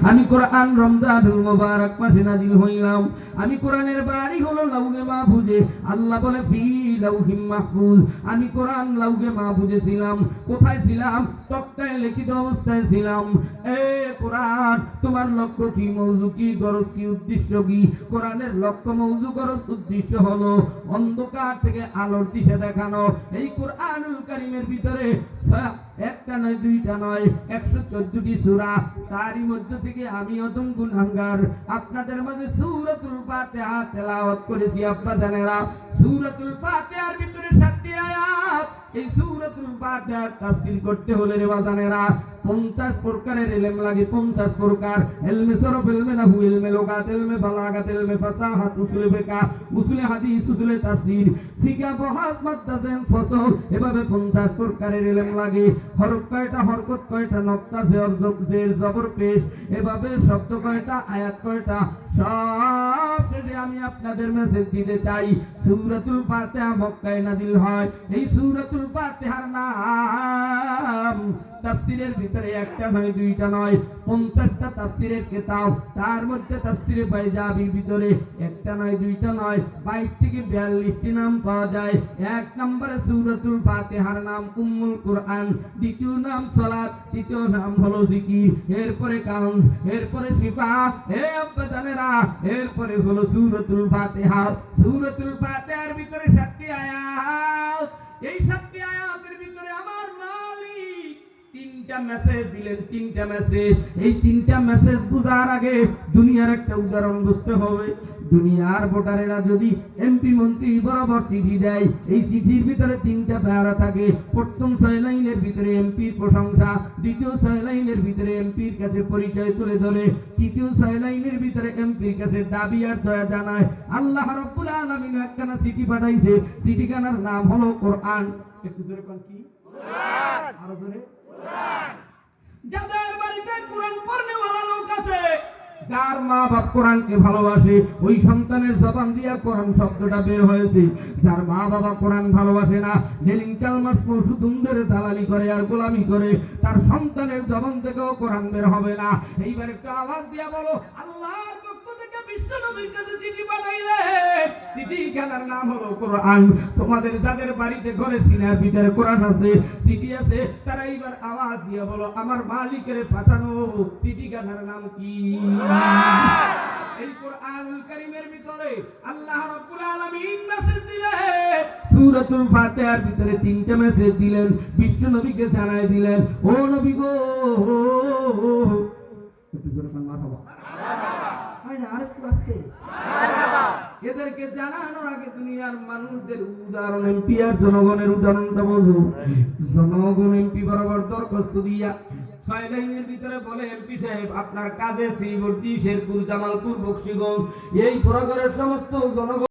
আমি কোরআন রমজানুল মুবারক মাসে নাযিল হইলাম। আমি কোরআনের বাড়ি হলো লাউহে মাহফুজে। আল্লাহ বলে ফি লাউহিম মাহফুজ। আমি কোরআন লাউহে মাহফুজে ছিলাম। কোথায় ছিলাম? তক্তায় লিখিত অবস্থায় ছিলাম। এ কোরআন, তোমার লক্ষ্য কি, মওজু কি, গরজ কি, উদ্দেশ্য কি? কোরআনের লক্ষ্য, মওজু, গরজ, উদ্দেশ্য হলো অন্ধকার থেকে আলোর দিশা দেখানো। এই কোরআনুল কারীমের ভিতরে একটা নয়, দুইটা নয়, 114টি সূরা। তারই মধ্য থেকে আমি অদম গুনাহগার আপনাদের মাঝে সূরাতুল ফাতিহা তেলাওয়াত করেছি। আপনারা সূরাতুল ফাতিহার ভিতরে 7টি আয়াত। এই সূরাতুল ফাতিহার তাফসীর করতে হলে রে বাজানেরা 50 প্রকারের ইলম লাগে। 50 প্রকার ইলমে সরফ, ইলমে নাহু, ইলমে লুগাত, ইলমে বালাগাত, ইলমে ফাসাহাত, উসুল ফিকহ, উসুল হাদিস, উসুল তাফসীর, সিগা, বহাস, মাদ্দাসান, ফসল, এভাবে 50 প্রকারের ইলম লাগে। হরফ কয়টা, হরকত কয়টা, নক্তা, জের, জবর, পেশ, এভাবে শব্দ কয়টা, আয়াত কয়টা, সব শেষে আমি আপনাদের মেসেজ দিতে চাই। সূরাতুল ফাতিহা মক্কায় নাযিল হয়। এই সূরাতুল ফাতিহার নাম তাফসীরের ভিতরে একটা নয়, দুইটা নয়, 50টা তাফসীরের কিতাব। তার মধ্যে তাফসীরে বাইজাবির ভিতরে একটা নয়, দুইটা নয়, 22 থেকে 42টি নাম পাওয়া যায়। এক নম্বরে সূরাতুল ফাতিহার নাম উম্মুল কুরআন, দ্বিতীয় নাম সালাত, তৃতীয় নাম হলো জিকির, এরপরে কাউন্স, এরপরে শিফা। হে আব্বা জানেরা, এরপরে হলো সূরাতুল ফাতিহা। সূরাতুল ফাতিহার ভিতরে 7টি আয়াত। এই 7টি আয়াতের ভিতরে আমার মালিক 3টা মেসেজ দিলেন। 3টা মেসেজ। এই 3টা মেসেজ বুঝার আগে দুনিয়ার একটা উদাহরণ বুঝতে হবে। দুনিয়ার ভোটারেরা যদি এমপি মন্ত্রী বরাবর চিঠি দেয়, এই চিঠির ভিতরে 3টা প্যারা থাকে। প্রথম 6 লাইনের ভিতরে এমপির প্রশংসা, দ্বিতীয় 6 লাইনের ভিতরে এমপির কাছে পরিচয় তুলে ধরে, তৃতীয় 6 লাইনের ভিতরে এমপির কাছে দাবি আর দয়া জানায়। আল্লাহ রাব্বুল আলামিন একখানা চিঠি পাঠাইছে। চিঠিখানার নাম হলো কোরআন। একটু জোরে কোন কি? কোরআন। আরো জোরে? কোরআন। যাদের বাড়িতে কোরআন পড়নেওয়ালা লোক আছে, যার মা বাপ কোরআনকে ভালোবাসে, ওই সন্তানের জবান দিয়া কোরআন শব্দটা বের হয়েছে। যার মা বাবা কোরআন ভালোবাসে না, ডেলিং চালমাস পশু ধরে দালালি করে আর গোলামি করে, তার সন্তানের জবান থেকেও কোরআন বের হবে না। এইবার একটু আওয়াজ দিয়া বলো, আল্লাহর পক্ষ থেকে বিশ্ব নবীর কাছে চিঠি পাঠাইলে, চিঠিখানার নাম হলো কোরআন। তোমাদের যাদের বাড়িতে ঘরে সিনার ভিতরে কোরআন আছে, চিঠি আছে, তারা এইবার আওয়াজ দিয়া বলো, আমার মালিকের পাঠানো চিঠিখানার নাম কি? এই কোরআনুল কারীমের ভিতরে আল্লাহ রাব্বুল আলামিন মেসেজ দিলেন। সূরাতুল ফাতিহার ভিতরে 3টা মেসেজ দিলেন, বিশ্ব নবীকে জানায় দিলেন, ও নবী গো, একটু জোরে বলুন মারহাবা। হয় না, আরেকটু আস্তে মারহাবা। এদেরকে জানানোর আগে দুনিয়ার মানুষদের উদাহরণ, এমপি আর জনগণের উদাহরণটা বোঝো। জনগণ এমপি বরাবর দরখাস্ত দিয়া 6 লাইনের ভিতরে বলে, এমপি সাহেব আপনার কাজে শ্রীবর্দী, শেরপুর, জামালপুর, বকশীগঞ্জ, এই প্রকারের সমস্ত জনগণ